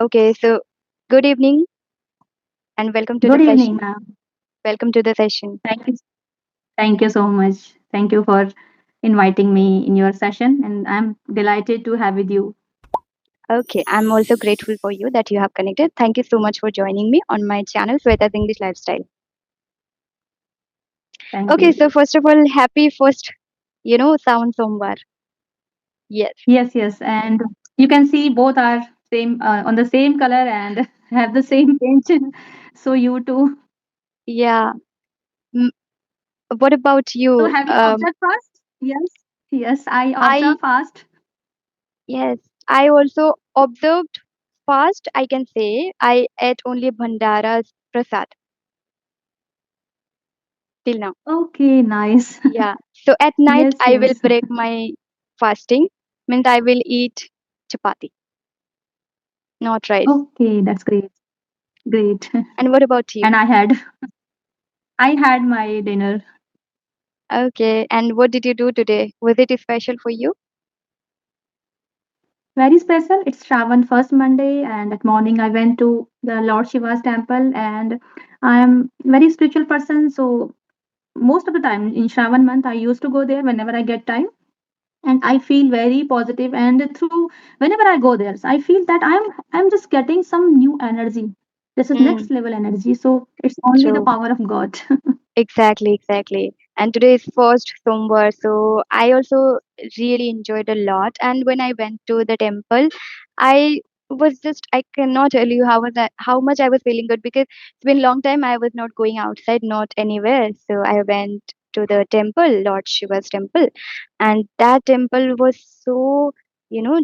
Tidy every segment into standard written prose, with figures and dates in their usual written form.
Okay, so good evening and welcome to the Good evening, session. ma'am. Welcome to the session. Thank you. Thank you so much. Thank you for inviting me in your session, and I'm delighted to have with you. Okay, I'm also grateful for you that you have connected. Thank you so much for joining me on my channel, Swetas English Lifestyle. Thank Okay, you. so first of all, happy first, Sawan Somvar. Yes. Yes, and you can see both are same on the same color and have the same paint. So you too. Yeah. Mm, what about So you? have you observed fast? Yes, I I observe fast. yes, I also observed fast. I can say I ate only Bhandara's prasad till now. Okay, nice. Yeah. So at night Yes, I will yes. break my fasting. Means I will eat chapati, not rice. Okay, that's great. Great. And what about you? And I had my dinner. Okay. And what did you do today? Was it special for you? Very special. It's Shravan first Monday, and at morning I went to the Lord Shiva's temple, and I am very spiritual person. So most of the time in Shravan month, I used to go there whenever I get time, and I feel very positive. And through whenever I go there, so I feel that I'm just getting some new energy. This is Hmm. next level energy. So it's only the True. power of God. Exactly, exactly. And today is first Somvar, so I also really enjoyed a lot. And when I went to the temple, I I cannot tell you how much I was feeling good because it's been a long time I was not going outside, not anywhere. So I went to the temple, Lord Shiva's temple, and that temple was so, you know,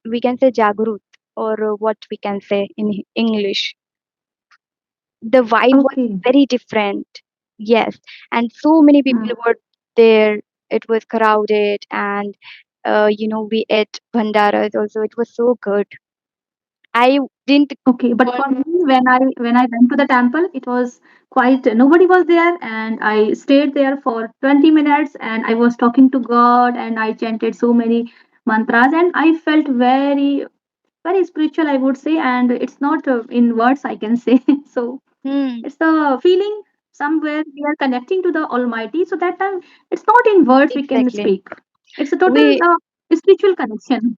we can say Jagrut or what we can say in English, the vibe was Okay. very different. Yes, and so many people Mm. were there. It was crowded, and we ate bhandaras also. It was so good. I didn't Okay, but got. for me, when I went to the temple, it was quite nobody was there, and I stayed there for 20 minutes, and I was talking to God, and I chanted so many mantras, and I felt very spiritual, I would say, and it's not in words I can say. So Hmm, it's the feeling somewhere we are connecting to the Almighty. So that time it's not in words we can exactly. speak. It's a total We spiritual connection.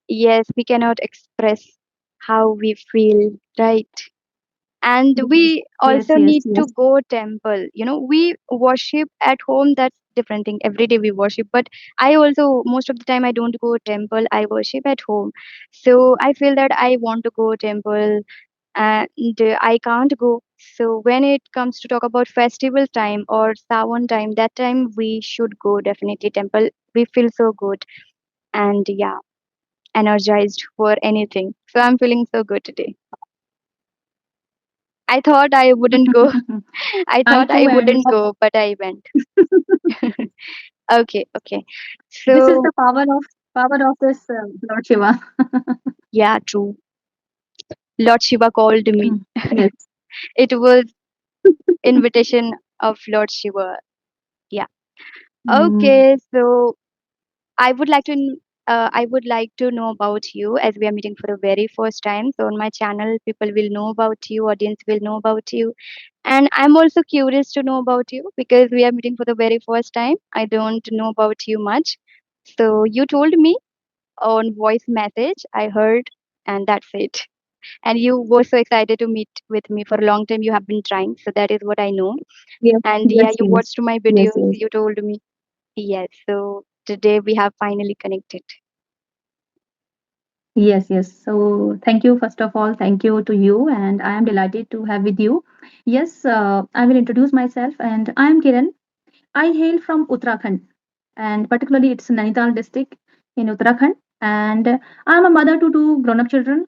Yes, we cannot express how we feel, right? And Yes, we yes, also yes, need to yes. go temple. We worship at home. That's different thing. Every day we worship, but I also most of the time I don't go temple. I worship at home. So I feel that I want to go temple and I can't go. So when it comes to talk about festival time or Sawan time, that time we should go definitely temple. We feel so good and yeah, energized for anything. So I'm feeling so good today. I thought I wouldn't go. I I thought too I am. wouldn't go, but I went. Okay, okay. This is So the power of this Lord Shiva. yeah, true. Lord Shiva called me. Mm. Yes. It was invitation of Lord Shiva. Yeah. Mm. Okay, so I would like to I would like to know about you as we are meeting for the very first time. So on my channel, people will know about you, audience will know about you, and I'm also curious to know about you because we are meeting for the very first time. I don't know about you much. So you told me on voice message, I heard, and that's it. And you were so excited to meet with me for a long time. You have been trying, so that is what I know. Yes, And yeah, yes, you yes, watched my yes, videos. yes, You told me yes. So today we have finally connected. yes. So thank you, first of all, thank you to you, and I am delighted to have with you. Yes, I will introduce myself, and I am Kiran. I hail from Uttarakhand, and particularly it's Nainital district in Uttarakhand, and I'm a mother to two grown-up children.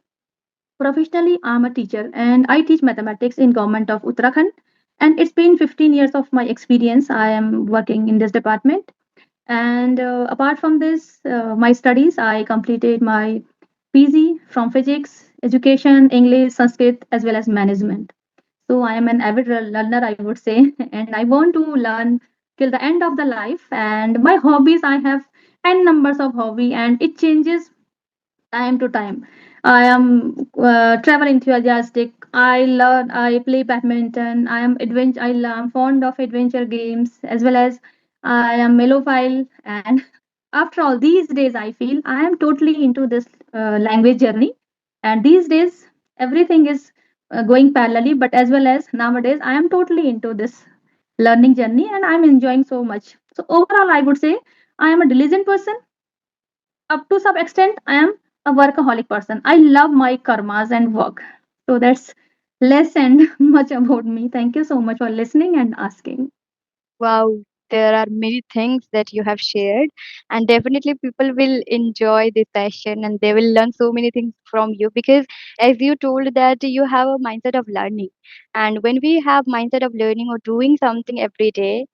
Professionally, I'm a teacher and I teach mathematics in government of Uttarakhand. And it's been 15 years of my experience. I am working in this department. And apart from this, my studies, I completed my PG from physics, education, English, Sanskrit, as well as management. So I am an avid learner, I would say, and I want to learn till the end of the life. And my hobbies, I have n numbers of hobby, and it changes time to time. I am travel enthusiastic. I learn. I play badminton. I am adventure. I'm fond of adventure games as well as I am mellophile. And after all these days, I feel I am totally into this language journey. And these days, everything is going parallelly. But as well as nowadays, I am totally into this learning journey, and I'm enjoying so much. So overall, I would say I am a diligent person. Up to some extent, I am a workaholic person. I love my karmas and work. So that's less and much about me. Thank you so much for listening and asking. Wow, there are many things that you have shared, and definitely people will enjoy this session and they will learn so many things from you because, as you told, that you have a mindset of learning, and when we have mindset of learning or doing something every day,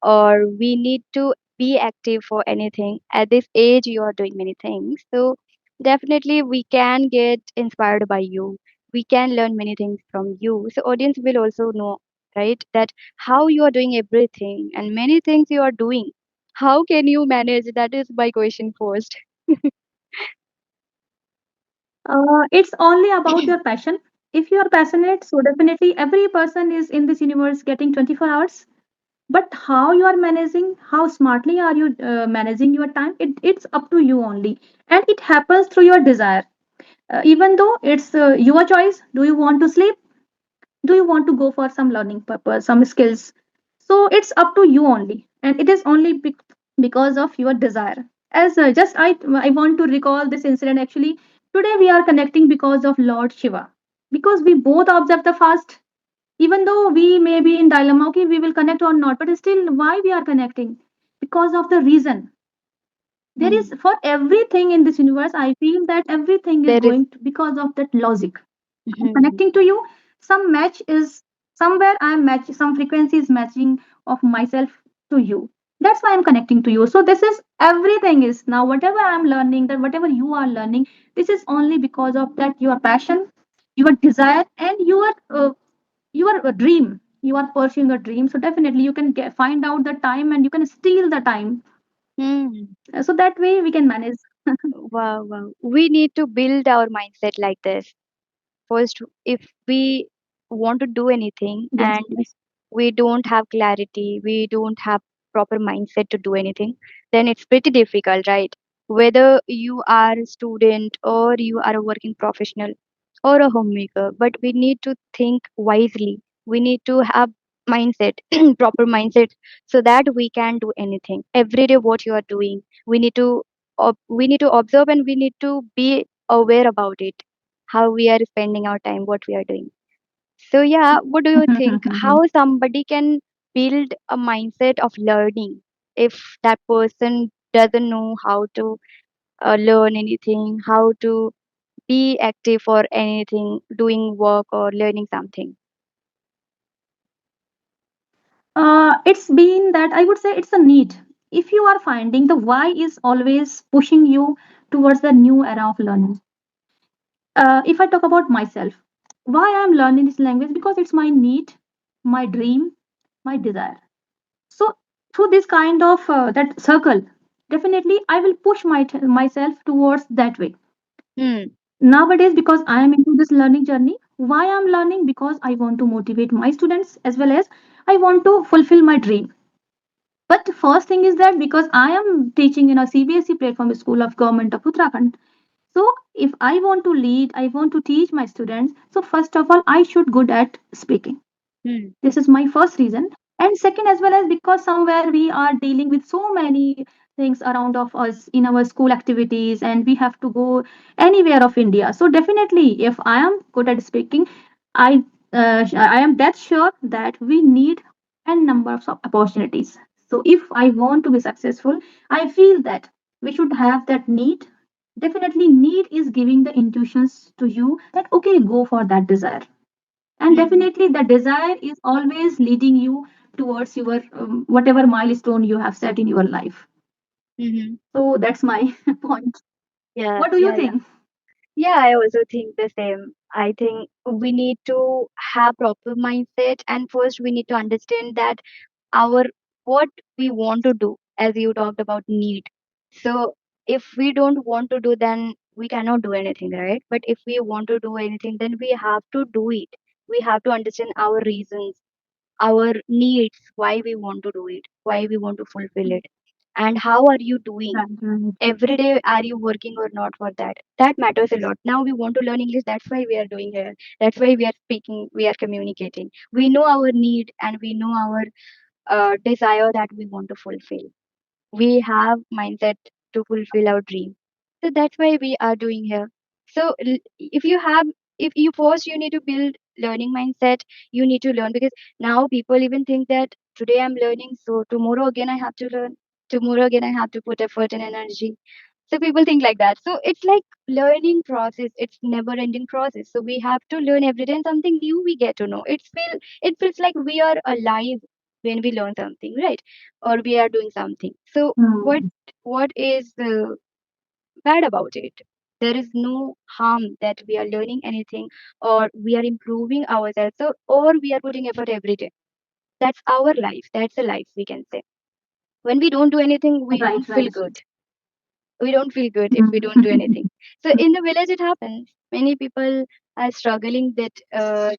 or we need to be active for anything at this age, you are doing many things, so definitely we can get inspired by you, we can learn many things from you, so audience will also know, right, that how you are doing everything and many things you are doing, how can you manage, that is my question first. It's only about your passion. If you are passionate, so definitely every person is in this universe getting 24 hours. But how you are managing, how smartly are you managing your time, it's up to you only. And it happens through your desire. Even though it's your choice, do you want to sleep? Do you want to go for some learning purpose, some skills? So it's up to you only, and it is only because of your desire. As just I want to recall this incident. Actually, today we are connecting because of Lord Shiva, because we both observe the fast. Even though we may be in dilemma, okay, we will connect or not, but still, why we are connecting? Because of the reason. There is, Hmm. for everything in this universe, I feel that everything is There is. going to, because of that logic. I'm Hmm. connecting to you. Some match is somewhere, I'm match, some frequency is matching of myself to you. That's why I'm connecting to you. So this is, everything is now, whatever I'm learning, that whatever you are learning, this is only because of that your passion, your desire, and your dream. You are pursuing a dream, so definitely you can find out the time and you can steal the time. Hmm. So that way we can manage. Wow, wow, we need to build our mindset like this first. If we want to do anything Yes, and yes. we don't have clarity, we don't have proper mindset to do anything, then it's pretty difficult, right? Whether you are a student or you are a working professional or a homemaker, but we need to think wisely. We need to have mindset, proper mindset, so that we can do anything. Every day, what you are doing, we need to we need to observe and we need to be aware about it, how we are spending our time, what we are doing. So, yeah, what do you think? How somebody can build a mindset of learning if that person doesn't know how to learn anything, how to be active for anything, doing work or learning something? It's been that I would say it's a need. If you are finding the why is always pushing you towards the new era of learning. If I talk about myself, why I'm learning this language, because it's my need, my dream, my desire. So through this kind of that circle, definitely I will push myself towards that way. Hmm. Nowadays, because I am into this learning journey, why I'm learning, because I want to motivate my students as well as I want to fulfill my dream. But the first thing is that because I am teaching in a CBSE platform school of Government of Uttarakhand, so if I want to lead, I want to teach my students. So first of all, I should good at speaking. Hmm. This is my first reason. And second, as well as because somewhere we are dealing with so many things around of us in our school activities, and we have to go anywhere of India. So definitely, if I am good at speaking, I I am that sure that we need n numbers of opportunities. So if I want to be successful, I feel that we should have that need. Definitely, need is giving the intuitions to you that okay, go for that desire, and Hmm. definitely the desire is always leading you towards your whatever milestone you have set in your life. Hmm. So that's my point. Yeah, What do you yeah, yeah. think? Yeah, I also think the same. I think we need to have proper mindset, and first we need to understand that our what we want to do, as you talked about need. So if we don't want to do, then we cannot do anything, right? But if we want to do anything, then we have to do it. We have to understand our reasons, our needs, why we want to do it, why we want to fulfill it, and how are you doing. Right, right. Every day, are you working or not for that? That matters a lot. Now we want to learn English. That's why we are doing here. That's why we are speaking. We are communicating. We know our need and we know our desire that we want to fulfill. We have mindset to fulfill our dream, so that's why we are doing here. So if you have, if you first you need to build learning mindset. You need to learn, because now people even think that today I'm learning, so tomorrow again I have to learn, tomorrow again I have to put effort and energy. So people think like that. So it's like learning process, it's never ending process, so we have to learn every day and something new we get to know. It feels like we are alive when we learn something, right? Or we are doing something. So Hmm. what is bad about it? There is no harm that we are learning anything, or we are improving ourselves, so, or we are putting effort every day. That's our life. That's a life, we can say. When we don't do anything, we Right, don't feel right. good. We don't feel good if we don't do Hmm. anything. So in the village it happens, many people are struggling that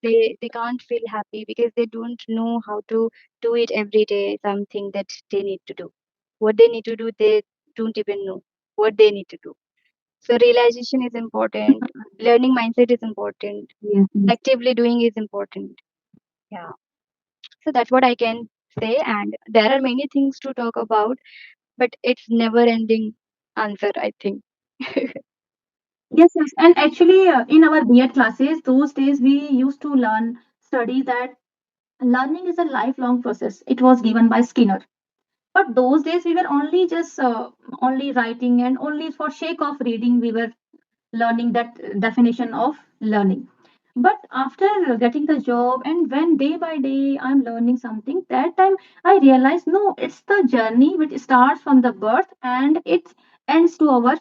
they can't feel happy because they don't know how to do it every day, something that they need to do. What they need to do, they don't even know what they need to do. So realization is important, learning mindset is important, Yes, yes. actively doing is important. Yeah, so that's what I can say, and there are many things to talk about, but it's never ending answer, I think. Yes, yes. And actually, in our B.Ed classes, those days we used to study that learning is a lifelong process. It was given by Skinner. But those days we were only just only writing and only for sake of reading we were learning that definition of learning. But after getting the job and when day by day I'm learning something, that time I realized no, it's the journey which starts from the birth and it ends to our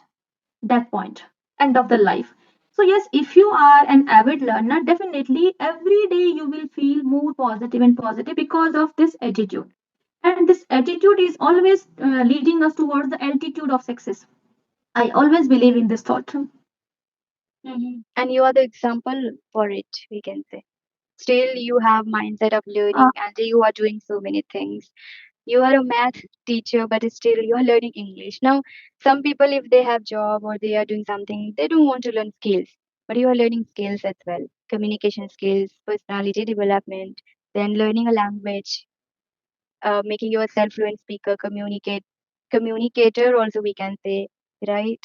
that point, end of the life. So yes, if you are an avid learner, definitely every day you will feel more positive and positive because of this attitude. And this attitude is always leading us towards the altitude of success. I always believe in this thought. And you are the example for it, we can say. Still, you have mindset of Uh, learning, and you are doing so many things. You are a math teacher, but still you are learning English. Now, some people, if they have job or they are doing something, they don't want to learn skills, but you are learning skills as well. Communication skills, personality development, then learning a language, making yourself fluent speaker, communicator also, we can say, right?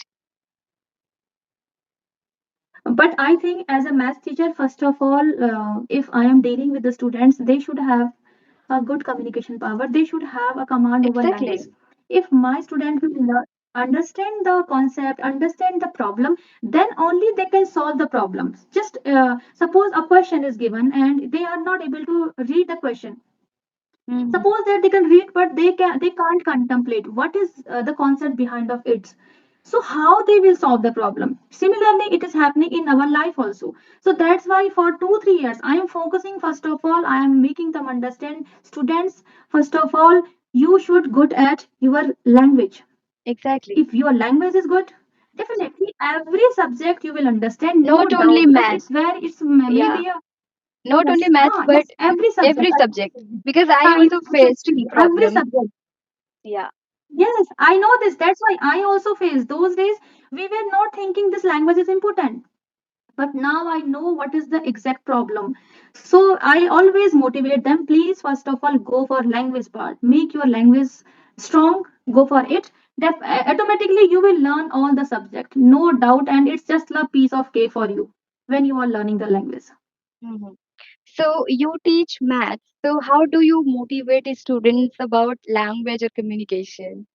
but I think as a math teacher, first of all, if I am dealing with the students, they should have a good communication power. They should have a command over language. Exactly. If my student will understand the concept, understand the problem, then only they can solve the problems. Just suppose a question is given and they are not able to read the question. Hmm. Suppose that they can read, but they can't contemplate what is the concept behind of it. So how they will solve the problem? Similarly, it is happening in our life also. So that's why for 2 3 years I am focusing. First of all, I am making them understand students. First of all, you should good at your language. Exactly. If your language is good, definitely every subject you will understand, no Not only doubt, because math. it's where it's Yeah. maybe a Not only yes, math, but yes, every subject. every subject. Because I Science, also faced history, every problem. subject. Yeah. Yes, I know this. That's why I also faced those days. We were not thinking this language is important. But now I know what is the exact problem. So I always motivate them. Please, first of all, go for language part. Make your language strong. Go for it. Automatically, you will learn all the subject, no doubt, and it's just a piece of cake for you when you are learning the language. Hmm. So you teach math. So how do you motivate the students about language or communication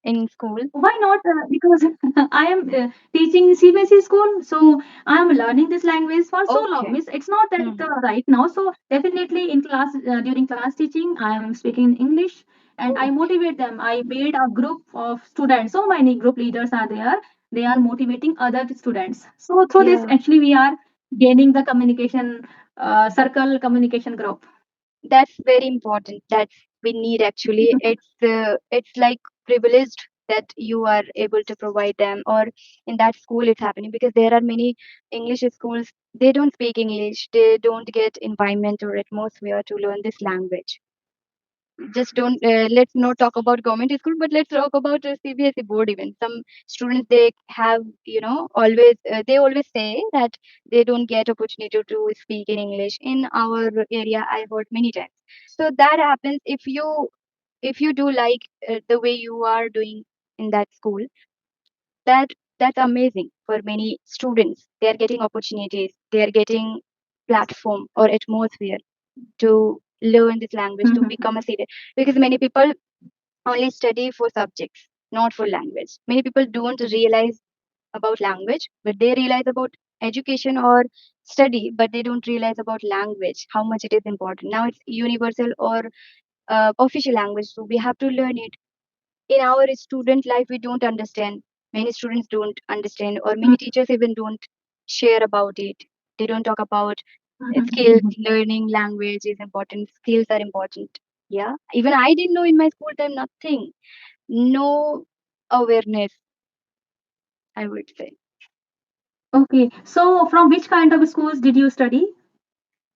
in school? Why not? Because I am teaching CBSE school, so I am learning this language for so long. Okay. It's not that Hmm. right now. So definitely in class, during class teaching, I am speaking English, and I Oh. motivate them. I made a group of students. So many group leaders are there. They are motivating other students. So through this, Yeah. actually, we are gaining the communication circle, communication group. That's very important. That's we need actually. It's like privileged that you are able to provide them, or in that school it's happening, because there are many English schools, they don't speak English, they don't get environment or atmosphere to learn this language. Just don't let's not talk about government school, but let's talk about CBSE board. Even some students, they have, always they always say that they don't get opportunity to speak in English. In our area, I heard many times. So that happens if you do like the way you are doing in that school. That's amazing for many students. They are getting opportunities, they are getting platform or atmosphere to learn this language, to become a citizen. Because many people only study for subjects, not for language. Many people don't realize about language, but they realize about education or study, but they don't realize about language, how much it is important. Now it's universal or official language, so we have to learn it. In our student life, we don't understand. Many students don't understand, or many teachers even don't share about it. They don't talk about skills. Learning language is important. Skills are important. Yeah. Even I didn't know in my school time nothing. No awareness, I would say. Okay, so from which kind of schools did you study?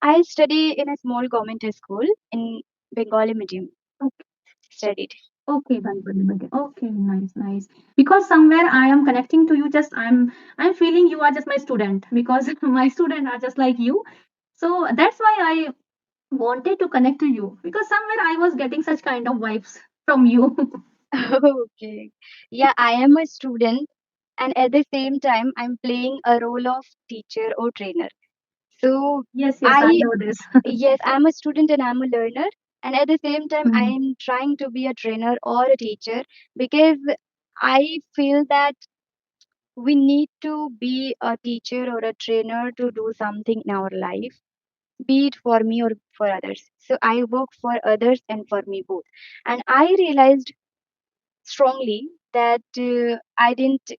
I study in a small government school in Bengali medium. Okay, Studied. okay, Bengali medium. Okay, nice, nice. Because somewhere I am connecting to you, just I'm feeling you are just my student because my student are just like you. So that's why I wanted to connect to you because somewhere I was getting such kind of vibes from you. Okay. Yeah, I am a student, and at the same time, I'm playing a role of teacher or trainer. So Yes, yes, I I, know this. yes, I'm a student and I'm a learner. And at the same time, Mm, I'm trying to be a trainer or a teacher, because I feel that we need to be a teacher or a trainer to do something in our life, be it for me or for others. So I work for others and for me both. And I realized strongly that I didn't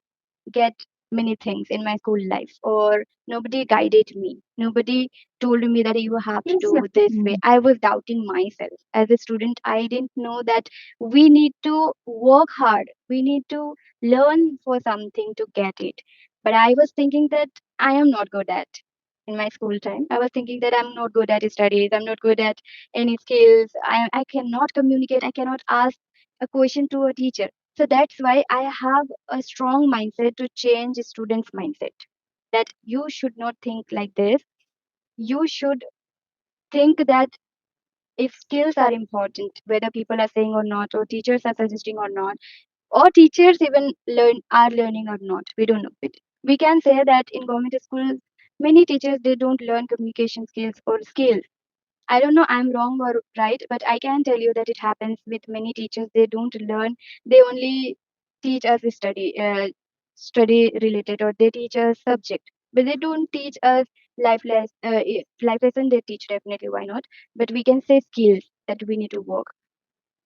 get many things in my school life, or nobody guided me, nobody told me that you have to yes, do yes. this way. Mm, I was doubting myself as a student. I didn't know that we need to work hard, we need to learn for something to get it. But I was thinking that I am not good at, in my school time I was thinking that I'm not good at studies, I'm not good at any skills, I cannot communicate, I cannot ask a question to a teacher. So that's why I have a strong mindset to change students' mindset, that you should not think like this. You should think that if skills are important, whether people are saying or not, or teachers are suggesting or not, or teachers even are learning or not, we don't know. But we can say that in government schools, many teachers, they don't learn communication skills or skills. I don't know I'm wrong or right, but I can tell you that it happens with many teachers. They don't learn. They only teach us study related, or they teach us subject, but they don't teach us life lesson. They teach definitely, why not? But we can say skills that we need to work.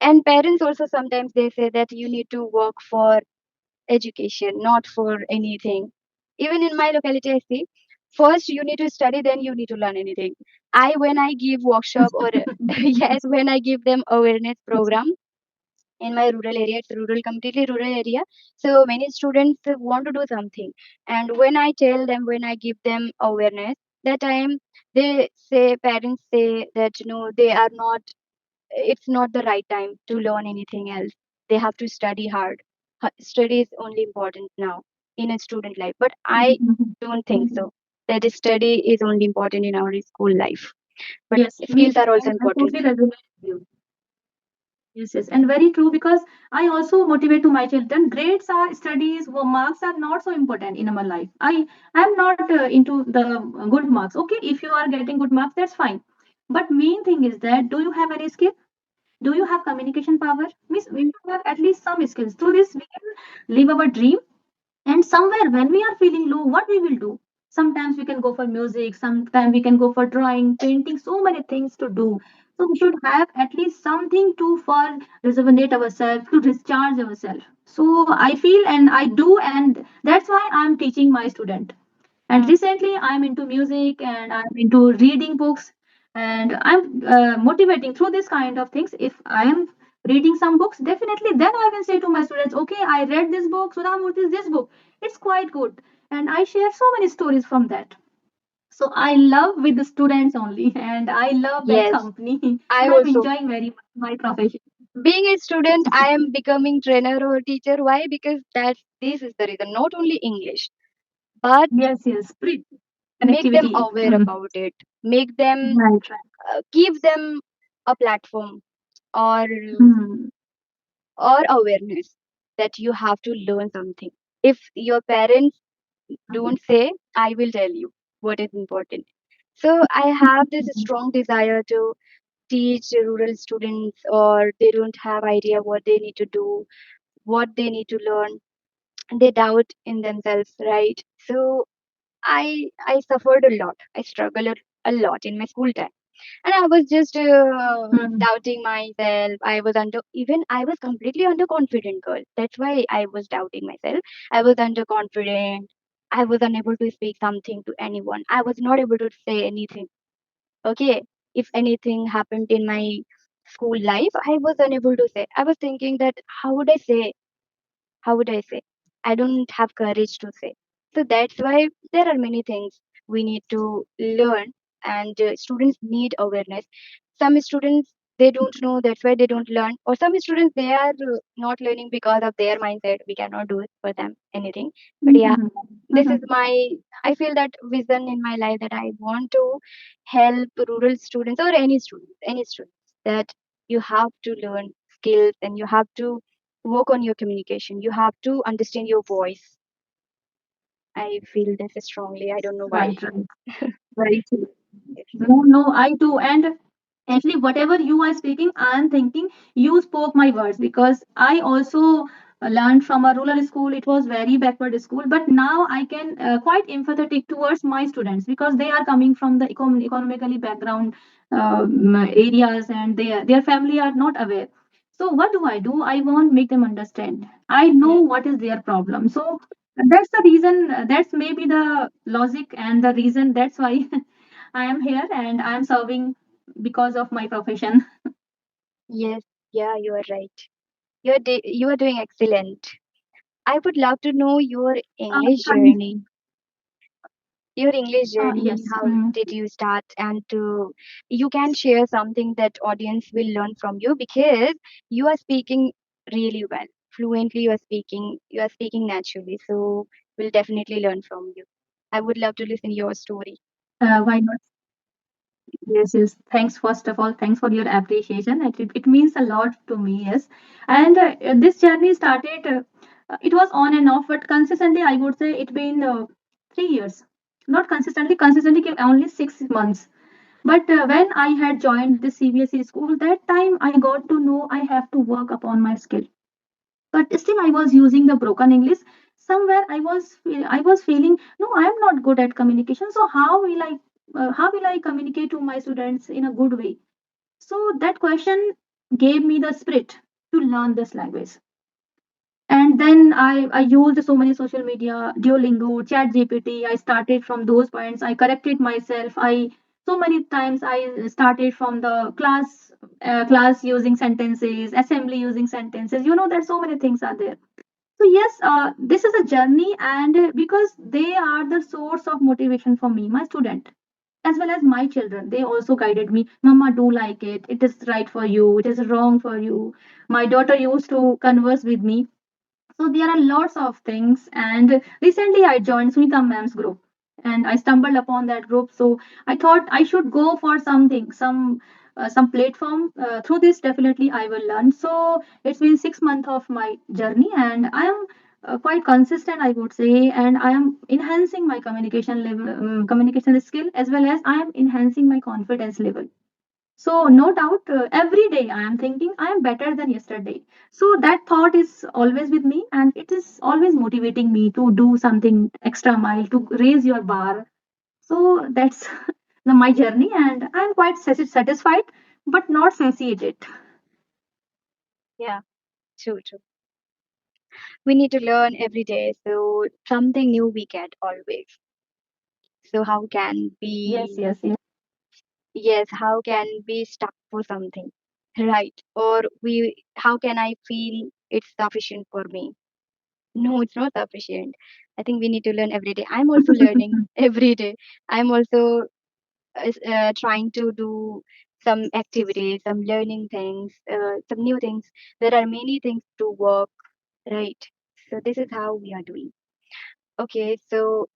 And parents also sometimes they say that you need to work for education, not for anything. Even in my locality, I see first you need to study, then you need to learn anything. When I give workshop or yes, when I give them awareness program in my rural area, it's rural, completely rural area. So many students want to do something, and when I tell them, when I give them awareness, that time they say, parents say that no, they are not, it's not the right time to learn anything else. They have to study hard. Study is only important now in a student life. But I don't think so. That study is only important in our school life. But yes, me skills too. are also I important. totally resonate with you. Yes, yes, and very true because I also motivate to my children. Grades are studies, marks are not so important in my life. I am not into the good marks. Okay, if you are getting good marks, that's fine. But main thing is that do you have any skill? Do you have communication power? Means we should have at least some skills. Through this, we can live our dream. And somewhere when we are feeling low, what we will do? Sometimes we can go for music, sometimes we can go for drawing, painting, so many things to do. So we should have at least something to for rejuvenate ourselves, to discharge ourselves. So I feel and I do, and that's why I'm teaching my student. And Hmm. recently I'm into music and I'm into reading books, and I'm motivating through this kind of things. If I am reading some books, definitely then I will say to my students, okay, I read this book, Sudhamurthy's this book, it's quite good, and I share so many stories from that. So I love with the students only, and I love that Yes, company, I and I'm also. enjoying very much my profession. Being a student, I am becoming trainer or teacher. Why? Because this is the reason. Not only English, but Yes, yes, make them connectivity. aware about it. Make them, Right, right. give them a platform or Hmm. awareness that you have to learn something. If your parents don't say, I will tell you what is important. So I have this strong desire to teach rural students, or they don't have idea what they need to do, what they need to learn. They doubt in themselves, right? So I suffered a lot. I struggled a lot in my school time, and I was just Hmm. doubting myself. I was completely underconfident girl. That's why I was doubting myself. I was underconfident. I was unable to speak something to anyone. I was not able to say anything. Okay, if anything happened in my school life, I was unable to say. I was thinking that how would I say? How would I say? I don't have courage to say. So that's why there are many things we need to learn, and students need awareness. Some students they don't know, that's why they don't learn, or some students they are not learning because of their mindset. We cannot do it for them anything. But yeah, Mhm. this is Mhm. my I feel that vision in my life that I want to help rural students or any students that you have to learn skills and you have to work on your communication. You have to understand your voice. I feel this strongly. I don't know why. Right, right. Very true. No, no, I too. And actually, whatever you are speaking, I am thinking you spoke my words, because I also learned from a rural school. It was very backward school, but now I can quite empathetic towards my students, because they are coming from the economically background areas, and their family are not aware. So what do? I won't make them understand. I know Yeah. what is their problem. So that's the reason. That's maybe the logic and the reason. That's why I am here and I am serving because of my profession. Yes. Yeah, you are right. You are doing excellent. I would love to know your English Trying. journey. Your English journey. Yes. How did you start? And you can share something that audience will learn from you because you are speaking really well, fluently. You are speaking naturally. So we'll definitely learn from you. I would love to listen your story. Why not? Yes, yes. Thanks, first of all. Thanks for your appreciation. It means a lot to me, yes. And this journey started, it was on and off, but consistently, I would say it been 3 years. Not consistently, only 6 months. But when I had joined the CBSE school, that time I got to know I have to work upon my skill. But still I was using the broken English. Somewhere I was feeling, no, I am not good at communication, so how will I communicate to my students in a good way? So that question gave me the spirit to learn this language. And then I used so many social media, Duolingo, Chat GPT. I started from those points. I corrected myself. I so many times I started from the class using sentences, assembly using sentences. There's so many things are there. So yes, this is a journey, and because they are the source of motivation for me, my student, as well as my children. They also guided me. Mama, do like it. It is right for you. It is wrong for you. My daughter used to converse with me, so there are lots of things. And recently I joined Smita Ma'am's group, and I stumbled upon that group. So I thought I should go for something, some platform. Through this, definitely I will learn. So it's been 6 months of my journey, and I am quite consistent, I would say, and I am enhancing my communication level, communication skill, as well as I am enhancing my confidence level. So, no doubt, every day I am thinking I am better than yesterday. So, that thought is always with me, and it is always motivating me to do something extra mile, to raise your bar. So, that's my journey, and I'm quite satisfied, but not satiated. Yeah, true, true. We need to learn every day. So something new we get always. So how can Yes, we, yes, yes. yes, how can we stuck for something? right? Or how can I feel it's sufficient for me? No, it's not sufficient. I think we need to learn every day. I'm also learning every day. I'm also trying to do some activities, some learning things, some new things. There are many things to work, right? So this is how we are doing. Okay, so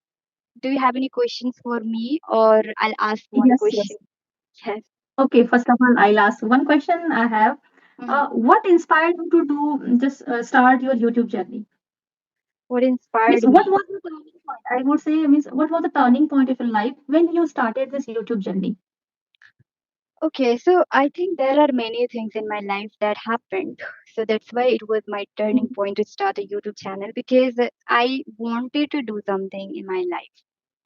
do you have any questions for me, or I'll ask one Yes, question? yes. Yes. Okay, first of all, I'll ask one question I have. Mhm. What inspired you to do just start your YouTube journey? What Means inspired what me? was the turning point? I would say, means what was the turning point of your life when you started this YouTube journey? Okay, so I think there are many things in my life that happened. So that's why it was my turning point to start a YouTube channel, because I wanted to do something in my life.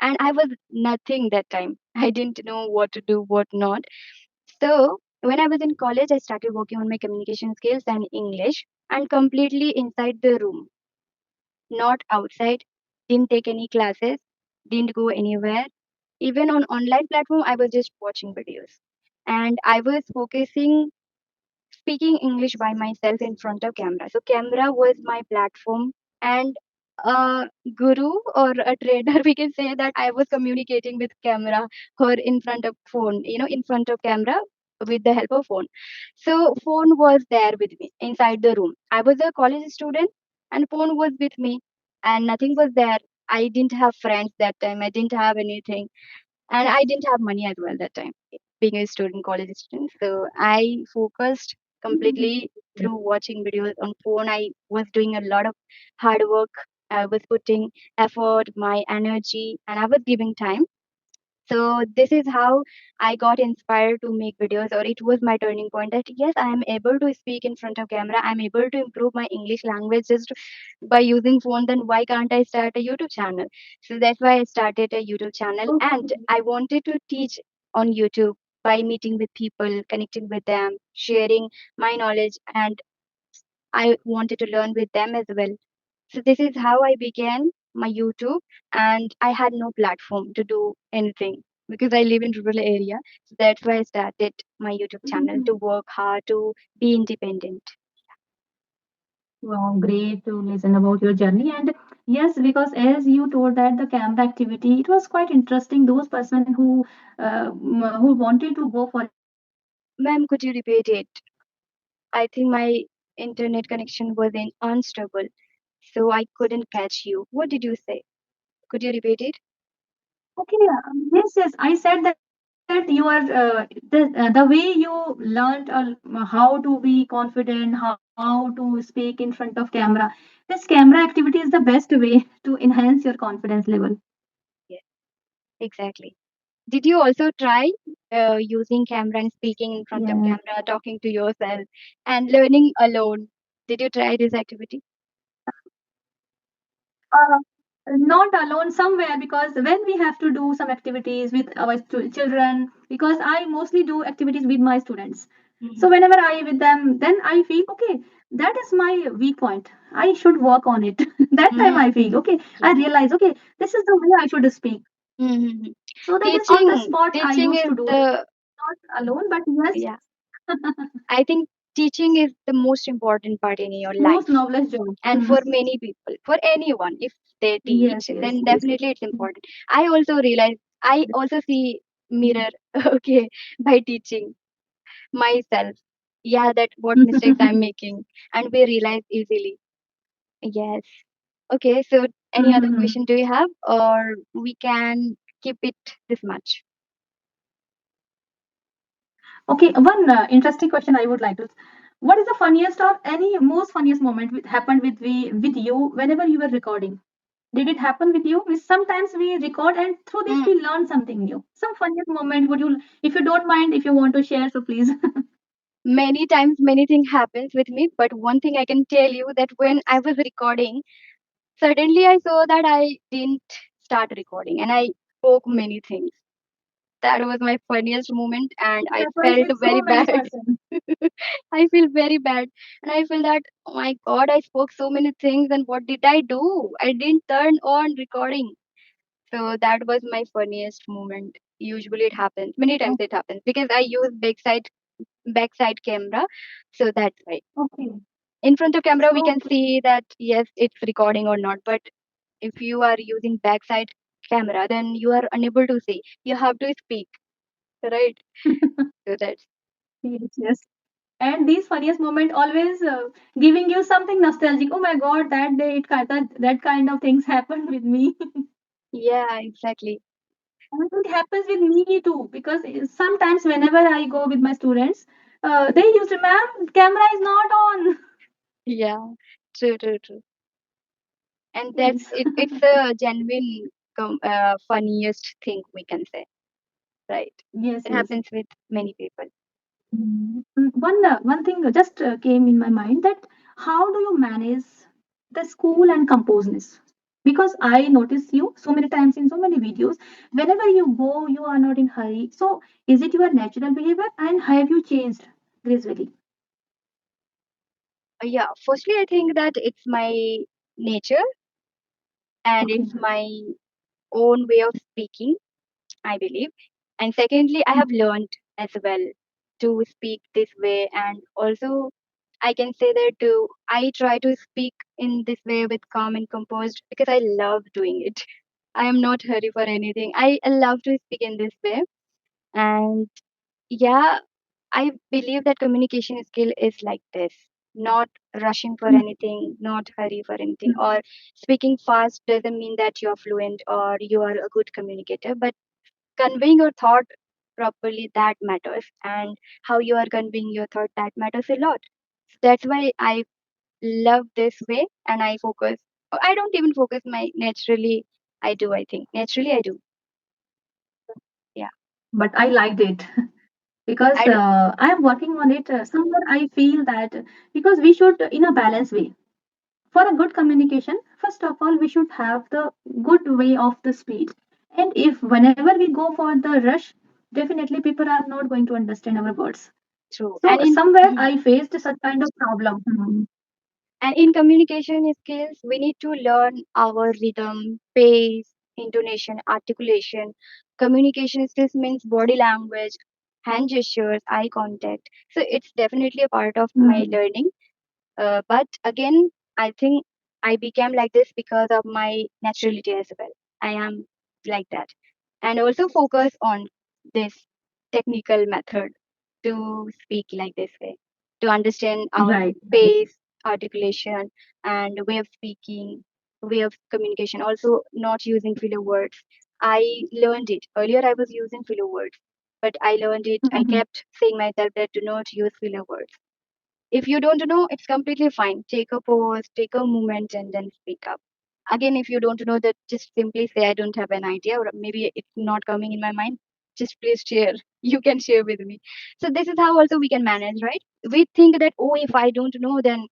And I was nothing that time. I didn't know what to do, what not. So when I was in college, I started working on my communication skills and English, and completely inside the room, not outside. Didn't take any classes, didn't go anywhere. Even on online platform, I was just watching videos. And I was focusing speaking English by myself in front of camera. So camera was my platform, and a guru or a trader, we can say that I was communicating with camera or in front of phone, in front of camera with the help of phone. So phone was there with me inside the room. I was a college student and phone was with me and nothing was there. I didn't have friends that time. I didn't have anything and I didn't have money as well that time, being a student, college student. So I focused completely through watching videos on phone. I was doing a lot of hard work. I was putting effort, my energy, and I was giving time. So this is how I got inspired to make videos, or it was my turning point that yes, I am able to speak in front of camera. I'm able to improve my English language just by using phone. Then why can't I start a YouTube channel? So that's why I started a YouTube channel, and Okay. I wanted to teach on YouTube by meeting with people, connecting with them, sharing my knowledge, and I wanted to learn with them as well. So this is how I began my YouTube, and I had no platform to do anything because I live in rural area. So that's why I started my YouTube channel to work hard to be independent. Wow, great to listen about your journey. And yes, because as you told that the camera activity, it was quite interesting. Those person who wanted to go for it, they can do it. Ma'am, could you And repeat it? I yes, think my internet connection was in unstable, so I couldn't catch you. What did you say? Could you repeat it? okay, yes, yes. I said that you are the way you learned how to be confident, how to speak in front of camera. This camera activity is the best way to enhance your confidence level. Yes, exactly. Did you also try using camera and speaking in front of Yeah. camera, talking to yourself, and learning alone? Did you try this activity? Uh, Not alone somewhere, because when we have to do some activities with our children, because I mostly do activities with my students. Hmm. So whenever I with them, then I feel okay. That is my weak point. I should work on it. That time I feel Hmm. okay. I Yeah. realize okay, this is the way I should speak. Hmm. So that is on the Teaching, spot I teaching used is to do it. the Not alone, but yes, yeah. I think teaching is the most important part in your most life, novelist job. and for many people, for anyone, if they Yes, teach, yes, then yes. definitely it's important. I also realize, I also see mirror, okay, by teaching myself. Yeah, that what mistakes I'm making, and we realize easily. Yes. Okay, so any other question do you have, or we can keep it this much? Okay, one interesting question I would like to. What is the funniest or any most funniest moment happened with you whenever you were recording? Did it happen with you? Means sometimes we record and through this Hmm. we learn something new. Some funniest moment would you, if you don't mind, if you want to share, so please. Many times, many things happens with me, but one thing I can tell you that when I was recording, suddenly I saw that I didn't start recording, and I spoke many things. That was my funniest moment, and It I happens felt with so very many bad. persons. I feel very bad, and I feel that oh my god, I spoke so many things, and what did I do? I didn't turn on recording. So that was my funniest moment. Usually it happens. Many times it happens because I use backside backside camera. So that's why. Okay. In front of camera, we So can see that yes, it's recording or not. But if you are using backside camera, then you are unable to see. You have to speak, right? So that's yes, yes. And these funniest moment always giving you something nostalgic. Oh my God, that day that kind of things happened with me. yeah, exactly. And it happens with me too because sometimes whenever I go with my students, they used to, ma'am, camera is not on. Yeah, true, true, true. And that's Yes, it. It's a genuine, funniest thing we can say, right? yes, It yes. happens with many people. One thing just came in my mind that how do you manage the school and composeness? Because I notice you so many times in so many videos. Whenever you go, you are not in hurry. So is it your natural behavior and have you changed gradually? Yeah, firstly, I think that it's my nature and Okay. it's my own way of speaking, I believe. And secondly, I have learned as well to speak this way. And also, I can say that too, I try to speak in this way with calm and composed because I love doing it. I am not hurry for anything. I love to speak in this way. And yeah, I believe that communication skill is like this, not rushing for Mm, anything, not hurry for anything, mm, or speaking fast doesn't mean that you're fluent or you are a good communicator, but conveying your thought properly that matters, and how you are conveying your thought that matters a lot. That's why I love this way, and I focus. I don't even focus my naturally. I do. I think naturally I do. Yeah. but I liked it because I do. I am working on it. Somewhere I feel that because we should in a balanced way for a good communication, first of all, we should have the good way of the speed. And if whenever we go for the rush, definitely people are not going to understand our words. True. So somewhere I faced such kind of problem. And in communication skills, we need to learn our rhythm, pace, intonation, articulation. Communication skills means body language, hand gestures, eye contact. So it's definitely a part of my Mhm. learning. But again, I think I became like this because of my naturality as well. I am like that. And also focus on this technical method to speak like this way, to understand our Right. pace, articulation, and way of speaking, way of communication. Also, not using filler words. I learned it. Earlier, I was using filler words, but I learned it. I Mhm. kept saying myself that do not use filler words. If you don't know, it's completely fine. Take a pause, take a moment, and then speak up. Again, if you don't know that, just simply say, I don't have an idea, or maybe it's not coming in my mind. Just please share. You can share with me. So, this is how also we can manage, right? We think that, oh, if I don't know, then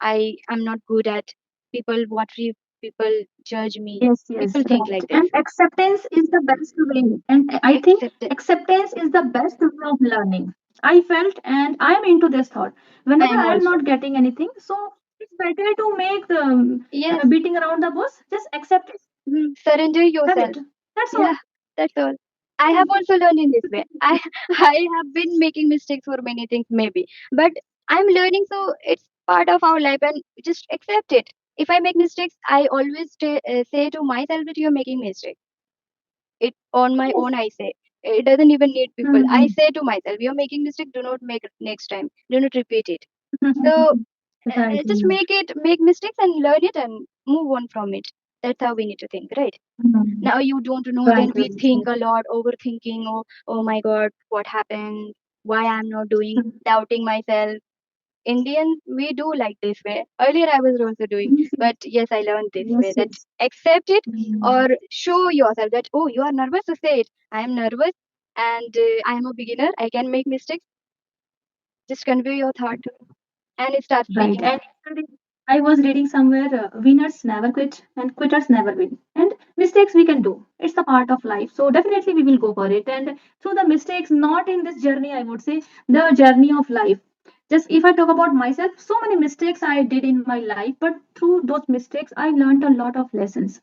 I am not good at people, what we people judge me. Yes, yes, People think right. like this. And acceptance is the best way. And I think Accept it. acceptance is the best way of learning. I felt and I'm into this thought. I Whenever am I am also. not getting anything, so it's better to make the Yes. beating around the bush. Just accept it. Surrender Have yourself. it. That's all. Yeah, that's all. I have also learned in this way. I have been making mistakes for many things maybe, but I'm learning, so it's part of our life and just accept it. If I make mistakes, I always say to myself that you're making mistakes. It on my Yes. own I say. It doesn't even need people. I Mhm. say to myself, you're making mistake. Do not make it next time. Do not repeat it. So Right. just make mistakes and learn it and move on from it. That's how we need to think, right? Mhm. Now you don't know, then Right, we right. think a lot, overthinking. Oh my God, what happened? Why I'm not doing? Mhm. Doubting myself. Indians, we do like this way. Earlier I was also doing, Yes, but yes, I learned this way yes, that yes. accept it or Mhm. show yourself that, oh, you are nervous, to say it. I am nervous and I am a beginner. I can make mistakes. Just convey your thought and start Right. speaking. And yesterday I was reading somewhere winners never quit and quitters never win. And mistakes we can do. It's the part of life. So definitely we will go for it. And through the mistakes, not in this journey, I would say, the journey of life. Just if I talk about myself, so many mistakes I did in my life, but through those mistakes, I learned a lot of lessons.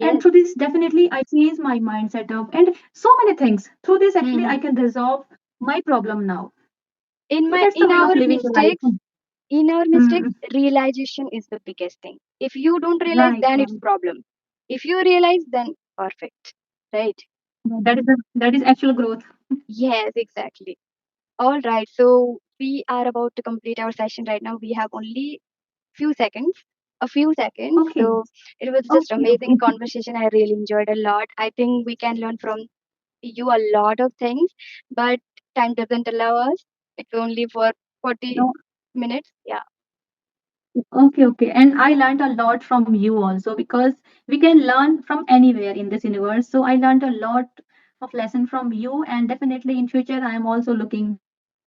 And Yes. through this, definitely I changed my mindset of and so many things. Through this, actually, Hmm. I can resolve my problem now. In So my that's the in way of our living the life. mistakes, in our mistakes, Mm, realization is the biggest thing. If you don't realize, right, then it's right. problem. If you realize, then perfect. Right? That is actual growth. Yes, exactly. All right. So we are about to complete our session right now. We have only few seconds, a few seconds. Okay, So it was just okay, amazing okay. conversation. I really enjoyed a lot. I think we can learn from you a lot of things, but time doesn't allow us. It's only for 40 No, minutes. Yeah. okay, okay. And I learned a lot from you also because we can learn from anywhere in this universe. So I learned a lot of lesson from you, and definitely in future I am also looking